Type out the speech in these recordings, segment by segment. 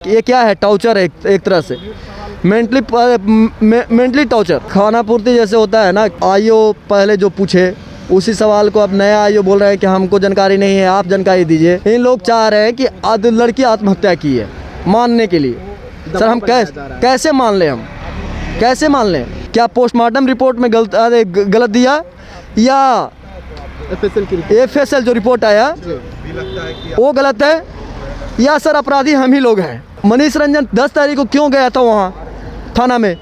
ये क्या है? टॉर्चर है एक तरह से, मेंटली टॉर्चर। खाना पूर्ति जैसे होता है ना, आईओ पहले जो पूछे उसी सवाल को अब नया आईओ बोल रहे हैं कि हमको जानकारी नहीं है, आप जानकारी दीजिए। इन लोग चाह रहे हैं कि लड़की आत्महत्या की है मानने के लिए। सर हम कैसे मान लें? हम कैसे मान लें? क्या पोस्टमार्टम रिपोर्ट में गलत दिया या एफएसएल जो रिपोर्ट आया वो गलत है, या सर अपराधी हम ही लोग हैं? मनीष रंजन 10 तारीख को क्यों गया था वहाँ थाना में,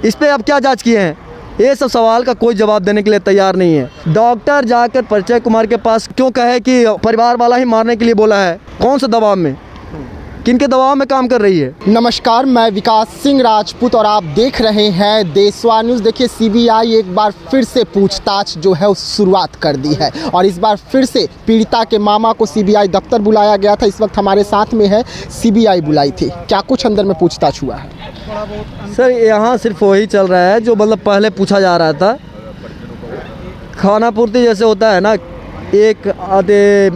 इस पे आप क्या जांच किए हैं? ये सब सवाल का कोई जवाब देने के लिए तैयार नहीं है। डॉक्टर जाकर परिचय कुमार के पास क्यों कहे कि परिवार वाला ही मारने के लिए बोला है? कौन से दबाव में, किनके दबाव में काम कर रही है? नमस्कार, मैं विकास सिंह राजपूत और आप देख रहे हैं देशवा न्यूज़। देखिए, सीबीआई एक बार फिर से पूछताछ जो है उस शुरुआत कर दी है और इस बार फिर से पीड़िता के मामा को सीबीआई दफ्तर बुलाया गया था। इस वक्त हमारे साथ में है सीबीआई बुलाई थी। क्या कुछ अंदर में पूछताछ हुआ है? सर यहाँ सिर्फ वही चल रहा है जो मतलब पहले पूछा जा रहा था। खाना पूर्ति जैसे होता है ना, एक आधे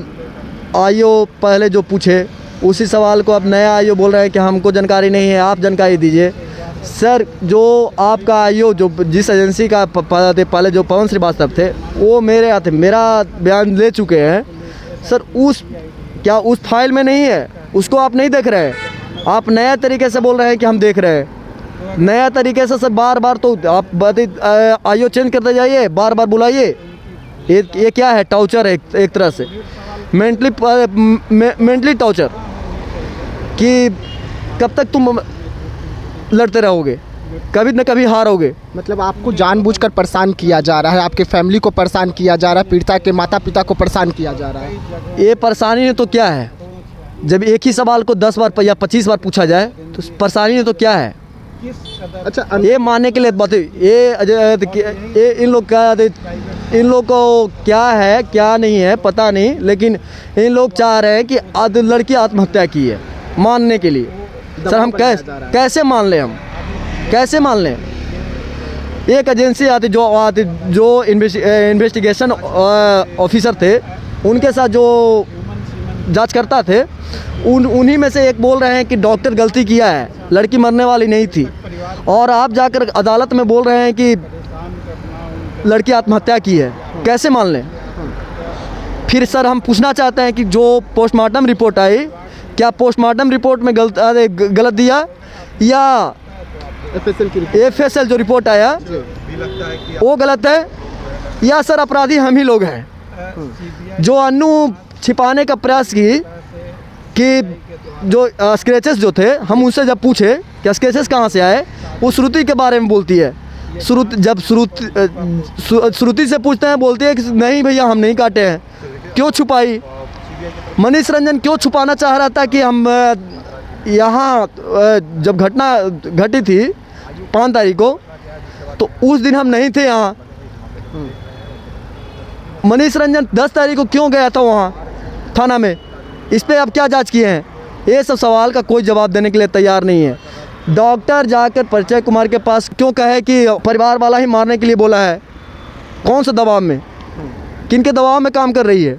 आईओ पहले जो पूछे उसी सवाल को अब नया आईओ बोल रहे हैं कि हमको जानकारी नहीं है, आप जानकारी दीजिए। सर जो आपका आईओ जो जिस एजेंसी का पहले जो पवन श्रीवास्तव थे वो मेरा बयान ले चुके हैं। सर क्या उस फाइल में नहीं है? उसको आप नहीं देख रहे हैं? आप नया तरीके से बोल रहे हैं कि हम देख रहे हैं। नया तरीके से सर बार बार तो आप आईओ चेंज करते जाइए, बार बार बुलाइए। ये क्या है? टॉर्चर है एक तरह से, मेंटली टॉर्चर। कि कब तक तुम लड़ते रहोगे, कभी न कभी हारोगे। मतलब आपको जानबूझकर परेशान किया जा रहा है, आपके फैमिली को परेशान किया जा रहा है, पीड़िता के माता पिता को परेशान किया जा रहा है। ये परेशानी नहीं तो क्या है? जब एक ही सवाल को 10 बार या 25 बार पूछा जाए तो परेशानी नहीं तो क्या है? अच्छा, ये मानने के लिए बात ये इन लोग को क्या है क्या नहीं है पता नहीं, लेकिन इन लोग चाह रहे हैं कि लड़की आत्महत्या की है मानने के लिए। सर हम कैसे मान लें? हम कैसे मान लें? एक एजेंसी जो इन्वेस्टिगेशन ऑफिसर थे, उनके साथ जो जांचकर्ता थे, उन्हीं में से एक बोल रहे हैं कि डॉक्टर गलती किया है, लड़की मरने वाली नहीं थी। और आप जाकर अदालत में बोल रहे हैं कि लड़की आत्महत्या की है। कैसे मान लें? फिर सर हम पूछना चाहते हैं कि जो पोस्टमार्टम रिपोर्ट आई, क्या पोस्टमार्टम रिपोर्ट में गलत दिया या एफएसएल जो रिपोर्ट आया वो गलत है, या सर अपराधी हम ही लोग हैं? जो अन्नू छिपाने का प्रयास की कि जो स्क्रैचेस जो थे, हम उनसे जब पूछे कि स्क्रैचेस कहाँ से आए, वो श्रुति के बारे में बोलती है। जब श्रुति से पूछते हैं, बोलती है कि नहीं भैया हम नहीं काटे हैं। क्यों छुपाई? मनीष रंजन क्यों छुपाना चाह रहा था कि हम यहाँ जब घटना घटी थी 5 तारीख को, तो उस दिन हम नहीं थे यहाँ। मनीष रंजन 10 तारीख को क्यों गया था वहाँ थाना में, इस पे आप क्या जांच किए हैं? ये सब सवाल का कोई जवाब देने के लिए तैयार नहीं है। डॉक्टर जाकर परिचय कुमार के पास क्यों कहे कि परिवार वाला ही मारने के लिए बोला है? कौन से दबाव में, किनके दबाव में काम कर रही है?